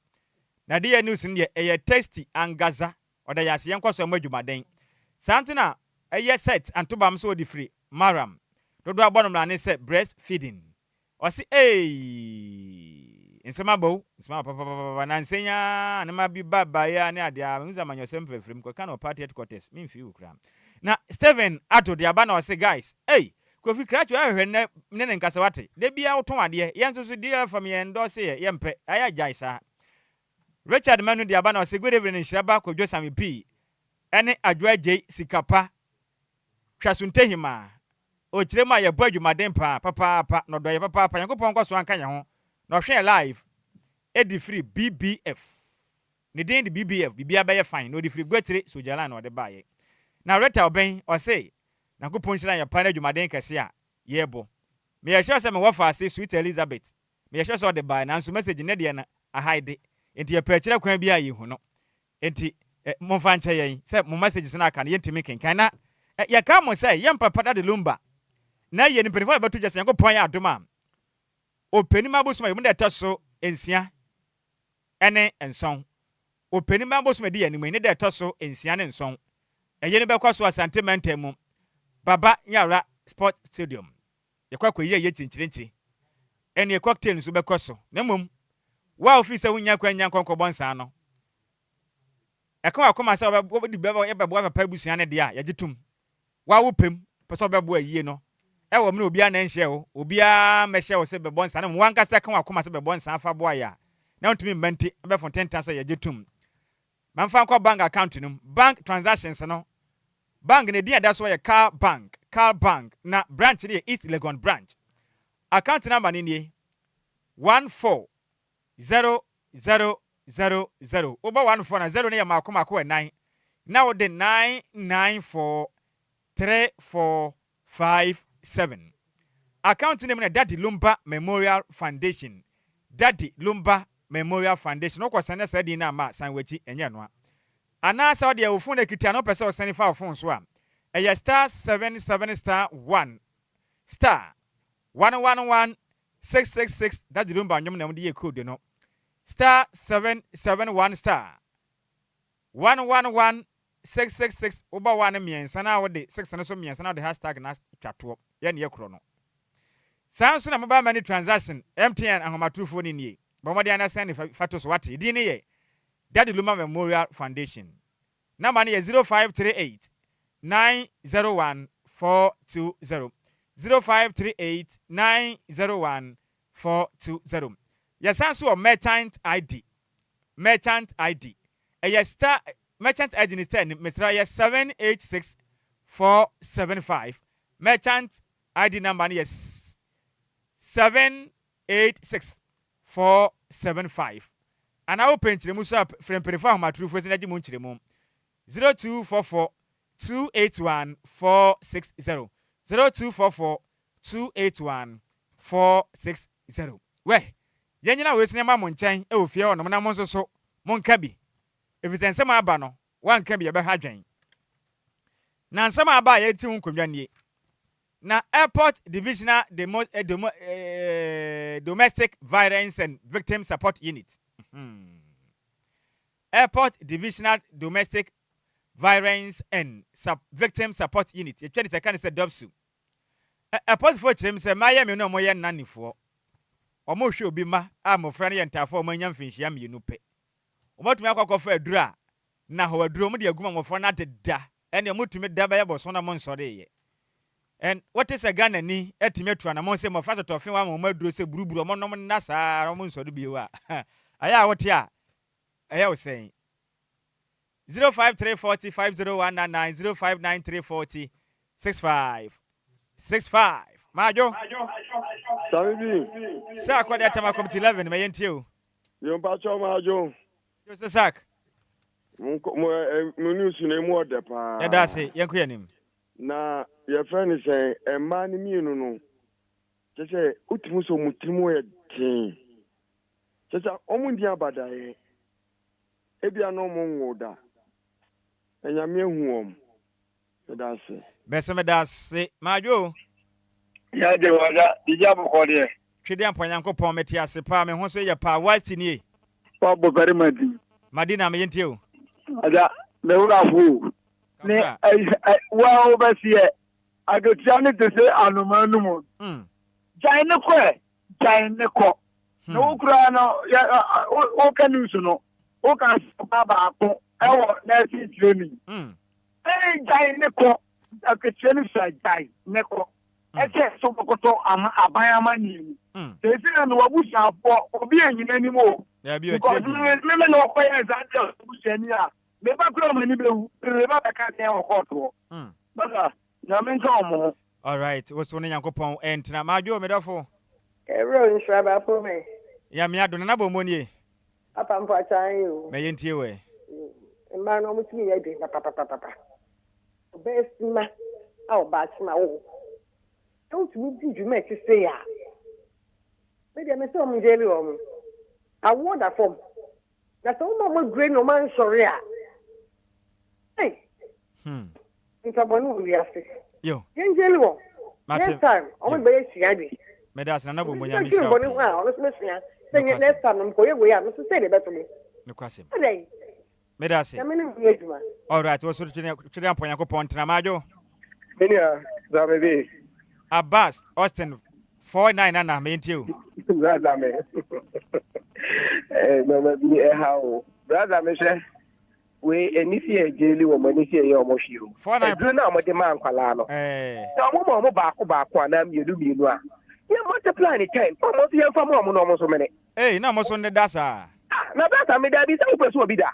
na de news ne ye tasty angaza oda ya se yenkoso amadwumaden santina eye set antobam so di free maram dodo abonom na ne se breastfeeding osi nsema bo nsema papa na nsenya na ma bi baba ya ne ade a nza manyosem fefrem ko kana party headquarters mi mfi ukra na Steven ato de aba na osi guys kofi kracho ahwe ne nkasa wate de bia woton ade yenso so DLFM ye endorse ye yempe aya jaisa Richard Manu de aba na osi good evening Nhyiraba Kwadwo Sammy P ene Adjoa Agyei Sikapa twasunte o kirema ye bo adwumaden papa no do ye papa yankopon kwaso anka ye ho no hwe live edi free BBF ne den de BBF bibia be ye fine no di free gwetire sojala na ode baaye na reta oben o say yankopon hira ye pa na adwumaden kese a ye bo me ye hwe se me wofa ase Sweet Elizabeth me ye hwe se ode baaye na so message ne de na a hide enti ye pa kire kwan bia ye hu no enti momfa nche ye se mo messages na aka na yentimi kenkan na ye ka mo say ye mpapa de Lumba na ye ni penifo beto jese yankopon ya adoma openima bosoma yemu de toso ensia ene enson openima bosoma di yanimo ni de toso ensia ne enson eye ni bekwaso asante mentemu baba nyara sport stadium ye kwakwa ye chinchirinchi ene cocktail nso bekwaso na mom wa office wunya kwanya nkonkobon nsa no eka akoma se obedi bebo ye bebo papa busuan ne de a ye gitum wa wopem pese obebo ayie no ewo me obi ana nhye wo obi a mehye wo se bebo nsa na mo wanka se kan akoma se bebo nsa afa boa ya na ntumi mbenti be for 10 so ye gitum manfa kwa bank account num bank transactions no bank ne dia da so ye car bank na branch ne East Legon branch account number ne nie 140000 oba 14 na 0 ne ya makoma ko 9 na wo de 9943457 account name na Daddy Lumba Memorial Foundation Daddy Lumba Memorial Foundation okwa sane sadi na ma sanwachi enye no ana sa de ofun na kitia no pese o sane fa ofun so a eye star 77 star 1 star 111 666 Daddy Lumba nyom na mo de code no star 771 star 111 666 oba wane miensa na wode 6 na so miensa na de hashtag na twato ye ne ekro no sanso na mobile money transaction MTN ahomatrufo ni nie bomode ana send fatos wate di ne ye Daddy Lumba Memorial Foundation number ne ye 0538 901 420 0538 901 420 yes sanso merchant ID star merchant ID is 10 Mr. 786475 merchant ID number is 786475 and I open to musa from prefer my true first energy munchire mum 0244 281 460 0244 281 460 we yenyina we sinema mo nchen e ofie ono na mo nso mo nka bi efisensem aba no wanka bi ye be hadwen na nsem aba ye ti nkonwa nie na airport divisional domestic violence and victim support unit airport divisional domestic violence and victim support unit ye twede tekan se dobsu airport for chim se maye me no mo ye nanifo omo hwe obi ma amofra ne yentafo omo anya mfinhia mienu pe omotumi akwakofa adura na ho aduro mo de aguma mofra na deda ene omotumi da ba ye boso na mo nsore ye And what is a Ghana ni etimetro na mo say mo fa to fin wa mo maduro se buruburu mo nom na sa mo nso do biwa. Aya what ya? Aya we saying 053405019 05934065565. Majo. Sorry. Sa kwa dia tema committee 11 me yentiu. Yo mpacho Majo. Yo se sak. Mo news na mu ode pa. Ya da se yenko yanim. Na your friend is saying a man mienu no. Chese utimu so mutimu e tin. Chese omundi abadaye. Ebia no mo ngoda. Enyame hu om. Da se. Bese me da se Majo. Ya de waga dijabo ko de. Twede ampanyankopon meti ase pa me ho so ye pa wise ni. Pa bo very madi. Madina me yentiu. Ada me ura fu. Ne wa obasie agotiane te se anumanu mu. Jai ne ko. No kura no o kanu so no. O kan baba ko e wo na si training. Jai ne ko agotiane sa jai ne ko. Eke so kokoto abayama ni. Tesi na no wabusa po obi anyina ni mo. Ya bi o chedi. Me no ko ya za de wabusa ni a. Me ba kuro mani be hu. Me ba ka te o koto. Baka na me nka omo. All right, wo so ne yankopon entina Majo me dofo. Ebro Nhyiraba po me. Ya me ado na bo monie. Apa mpa chan you. Me yentie we. Mma no mutumi ya de papa. Obesima. Aw ba chima wo. Don't we did you make to say ya? Maybe I'm so jelly on. I want that form. That's all my great no man sorry. Hey. It's a one we are sick. Yo. Yen jelly one. Next time, I'm going to see me das na bo monya mi sha. Next time I'm going we are Mr. Say better me. No kwasem. Hey. Me das. All right, wo so twede ampanyankopon entina Majo. Enia, da baby. Abbas Austin 49 na me yentiu. Brother me. No me how. Brother me say we enisi ejeli wo manisi e yo mo hwiu. 49 na mo de man kwala no. Na mo baako na mienu a. Ya mo te plan time. Mo se yem fa mo no mo so mene. Na mo so ne dasa. Na dasa me da bi say wo so obi da.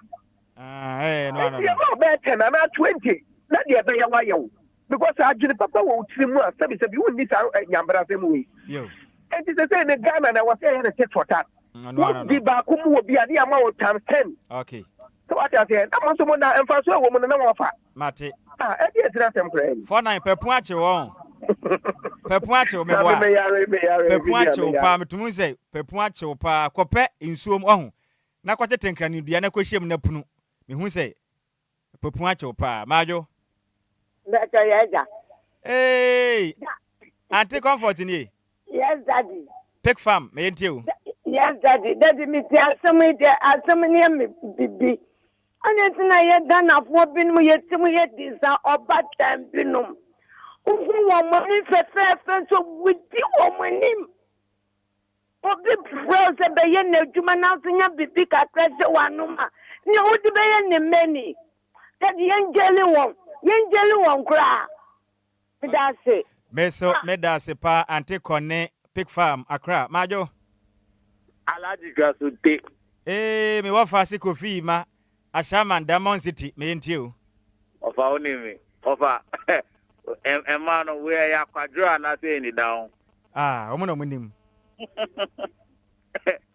No. Ya mo be 10 na 20. Na de be ya wa yo. Because I did papa will trim us, sabi you need Yambra same way. Yo. And it's the same in Ghana, and I was saying a take for that. No. The Bakum will be an amount times 10. Okay. So what I said, I'm also one and for so woman and offer. Mate. And yes, that's him praying. 49 per point you won. Per point you me point you pa me tumu say per point you pa kope insuom ohun. Na kwate tenkra ni dua na kwahiem na punu. Me hu say per point you pa Majo. Hey, Auntie Comfort in ye. Yes, Daddy. Pick farm, me and you. Yes, Daddy. Daddy, me see asomwe me bibi. Anya tina ye done of what been we yet this or bad time binum. Who money for so with you him. Obi bros e be ye na adwuma na so nya bibi kakra se wanuma. Ni o di be ye ne many. Daddy Yenjeli won kra. Medase. Medase pa Auntie Kone Pig Farm Accra. Majo. Alaji Gasude. Me wa fasi kofi ma Ashaman Diamond City me yentiu. Ofa onimi. Ofa. Emano we ya Kwadwo na say ni down. Omo no munim.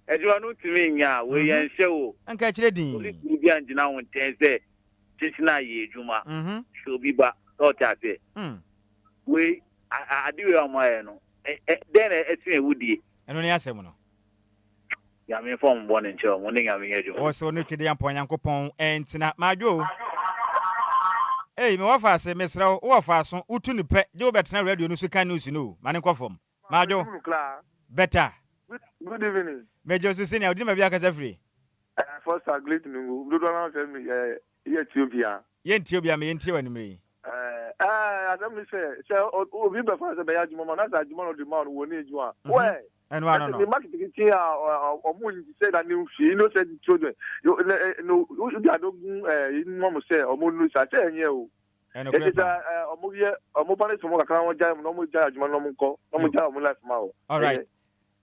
Adjoa no timi nya we yan hyewo. Anka kire din. Police bi anjina won ten say Chisina ye juma. Shobi ba daughter say. We adiwe amaye no. Then etin ewudie. Eno ne asem no. Ya me form born in chom, woni ya me ejuma. O so no twede ampo Nyankopon entina Majo. Me wafa se mesra wo wafa so utu ni pe je wo betena radio no so kan news no. Mane nkofom. Majo. Better. Good evening. Mejo so senior odi ma bia kasa free. First agreed no. Do do na say me Ethiopia. Ethiopia me yentie wanimre. Adam say obi be fa say be ya juma na say juma no the man woni eju a. Where? And no. The marketing team omo say that new she no say the children. No you don't mom say omo no say enye o. It is a movie, a mobile, some account, no more judge, no more life. All right.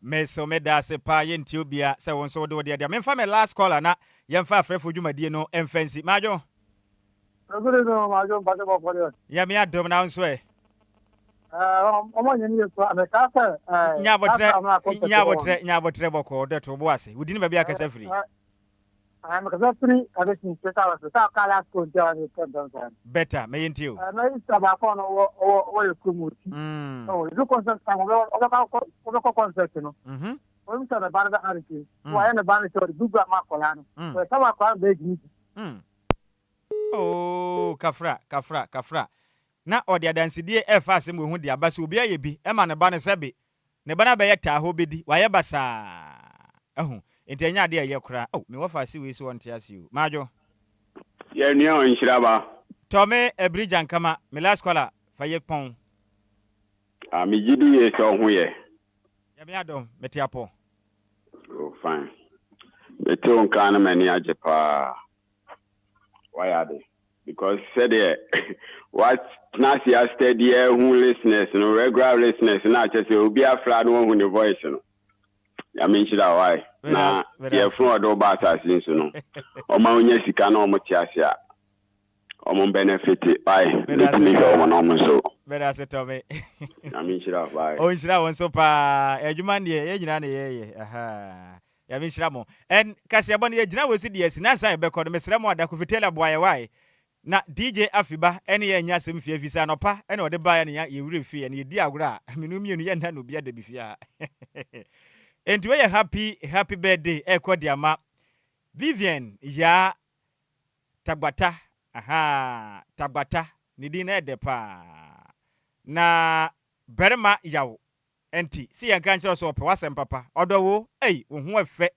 Me so me da se pa ye ntio bia se won so do dia me fa me last caller na ye mfa afrefo dwuma die no emfancy majo Good no majo ba ko for you. ya me adom na nso e omo nyi so ameka se nya botre boko de to bo ase wudi ni ba bia kasa free I'm a free everything to our kala ko jani ko don better me ntio na isa ba ko no o you kumuti oh you concert am o concert no o mi sa ba na artiste wa ya na ba na so duga ma ko la no so sa ba ko be gi oh kafra na odi adansidie e fa asem hu dia ba so obi aye bi e ma ne ba ne sebe ne ba na be yeta ho bedi wa ye basa ahu Intenya de ye kra oh me wafa si we so won tiase you majo ye ni on Nhyiraba Tome Ebrijan kama me last caller fa ye pon me gidi ye so ho ye ya me adom metiapo oh fine beto on kan mani ajepa why are they because said what nasi steady who listeners no regular listeners na chese obi afra no hu ne voice no ya menchira why na ye from do ba assassin so no o ma onye sika na o mo tiase a o mo benefit why me do no mo so better set me ya menchira why o nchira won so pa edwuma ne ye nyina ne ye aha ya menchira mo en kase abon ye gina we si de si na san be ko do mesra mo ada ko fitela boy why na DJ Afiba ene ye nya sem fie fisa no pa ene o de ba ya ne ye wure fie ene ye di agura menu mienu ye nda no bia da bi fia and we are happy birthday Ekodiama Vivian ya Tabata aha Tabata nidi na edepa na berma yawo enti si yan kan so pe wasem papa odowo wo ho afe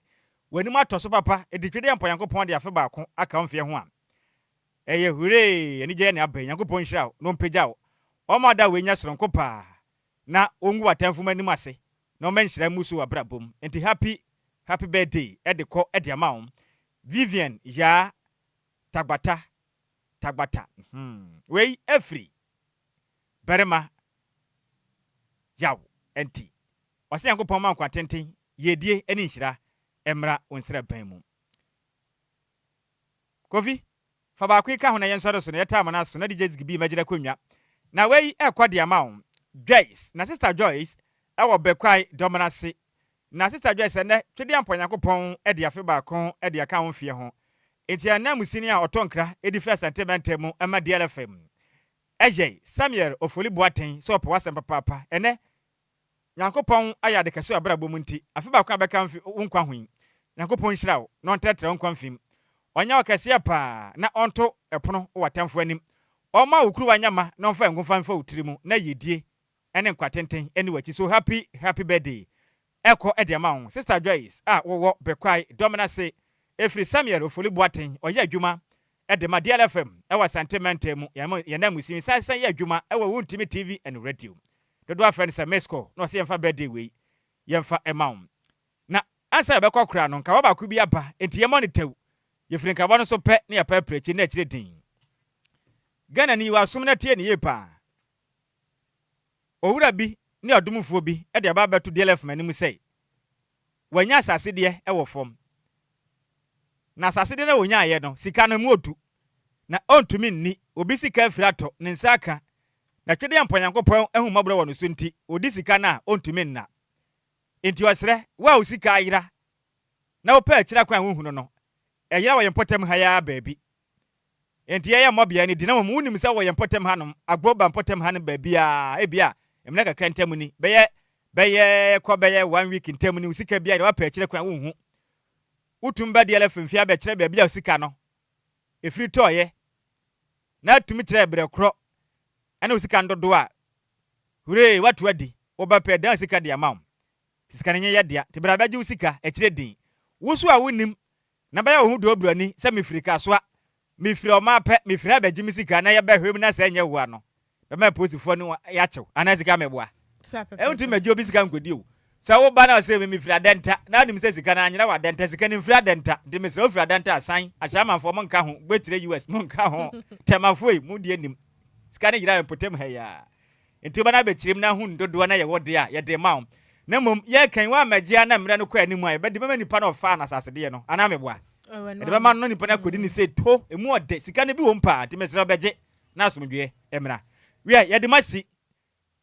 wani ma toso papa editwede ampo Yankopon de afe ba ko aka mfie ho a eye hure ani je ne aban Yankopon hira no mpegya o ma da we nya soronko pa na ongu watamfu mani ase no menshira musu abrabom enti happy birthday edeko ediamao Vivian ya Tagbata we every berema yaw enti wase Yankopon man kwatenten yedie eni nhira emra onsira ban mu Kofi fa ba kwika ho na yensoro so na yeta mana so na DJ Zigbi magida kwanwa na we ekodiamao Joyce na sister Joyce ewo bekwai dominance na sister Joyce ne twede ampo Yankopon e de afe ba kon e de aka ho fie ho enti anamusini a otonkra e di first sentiment mu ama DLFM Agyei Samuel ofoli boaten so po wasem papa ene Yankopon aya de kase abrabo mu nti afe ba kon abeka mfi wonkwa hwin Yankopon hyirawo no ntetre wonkwa mfim onya okase pa na onto epono watamfo anim oma okuru wanyama no mfa ngumfa mfa utirimu na yedie ene kwatenten ene wachi so happy birthday eko ediamao sister Joyce wo bekwai dominance efri Samuel ofoli boaten oye adwuma edema DLFM ewa sentiment mu yana musimi sansan ye adwuma ewa Wuntimi TV and radio dodo afrani sa mesco no se yemfa birthday we yemfa emao na ansa bekwa kura no nka waba ku bi aba enti ye monitew ye firi nka bono so pe na ye pa prechi na chire din Ghana ni wa sum na tie ni ye pa owura bi ne odumfo bi e de aba beto DLF manim sei wanya asase de e wo fom na asase de na wonya aye no sika no mu otu na ontumi nni obi sika afirato ne nsaka na twede ampo Yankopon ehumabro wo no so nti odi sika na ontumi nna enti osre wa usika ayira na opa akira kwan huhunu no eyira wo yempotem ha ya baabi enti ye mobia ni dinamo mu nim se wo yempotem hanom agboba mpotem hanom baabia ebia emna kakra ntam ni beye ko beye 1 week ntam ni usika bia de wapa akire kwan huhu utumba de elefin fia be kire baabia usika no efiri toye na tumi kire bre kro ana usika ndodo a hure watu adi obape da usika de amam fisika nye yadia tibra baje usika akire din wusu a wonim na baya ohu do obrani se mefirika so a mefiri o ma pe mefiri abaje misika na ye behwem na se nya wu ano be ma posifo ni ya chew ana sika meboa e unti meje obi sika nkodi o sa wo ba na se mefiri adenta na nim se sika na anyira wa adenta sika ni mefiri adenta de mesra ofiri adenta asan ahia manfo mo nka ho gbetire US mo nka ho temafo mu die nim sika ne yira potem ha ya enti ba na be chirim na hu ndodo na ye wode a ye de mawo na mom ye kan wa magia na mre no kwa animu a be de mama nipa na ofa na asase de no ana meboa de mama no nipa na kodi ni se to emu ode sika ne bi wo mpa de mesra beje na asomdwe emra we ye de masi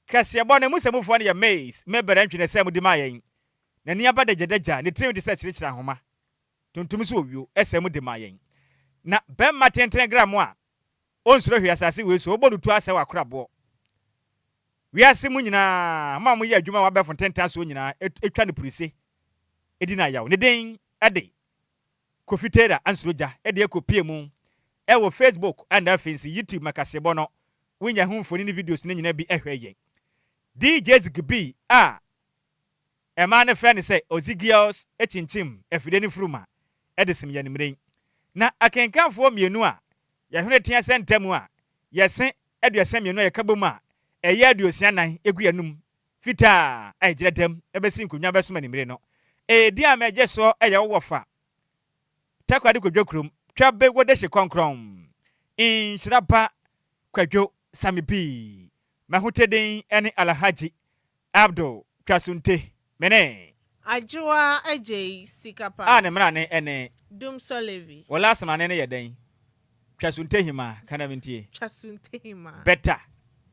kase bo na musamufo na ye maze me berantwe na se mu de ma yen na ni aba de jedeja ne trim de se chirichira homa tuntum so owio ese mu de ma yen na bemma 10 gram a onsuro hwe asase we so obodu tu ase wa korabo we ase mu nyina ma mu ye adwuma wa befo 10 so nyina etwa ne purise edina yawo ne den ade kofitera ansroja ede ekopie mu e wo Facebook and afensi YouTube makasebo no winya hu mfoni ni videos ne nyina bi ehwe yen DJ Zigby ema ne friend say Ozigios echinchim efide ni fruma edesim yanimren na akenkanfo mienu a ye hwene tia sentemu a yesen aduasem mienu ye kabom a eye aduosianan egu yanum fita ajira dem ebesi nkonya besoma nimre no di ameje so eye wofa takwade kodwakrum twabe wodehye konkron Nhyiraba Kwadwo Sammy B mahuteden ene Alhaji Abdul Kasunte mene Adjoa Agyei Sikapa ne mra ne ene Dum Solevi wala samane ne yeden Kasunte hima kana mintie Kasunte hima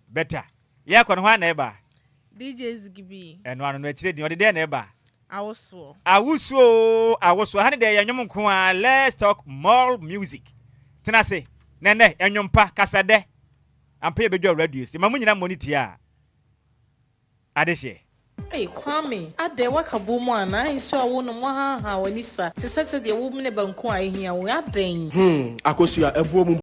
better ya kwa no na eba DJ Zigby eno anu no akire din ode de na eba awuso hane de yanyom nko a let's talk more music tena se nene enyompa kasade ampe bedwa radio si mamu nyina monitor adehye Hey Kwame, ade wakabo mu ana nso awo no mo ha wanisa. Sesete de wo mne banku a ehia wo aden. Akosua ebuo mu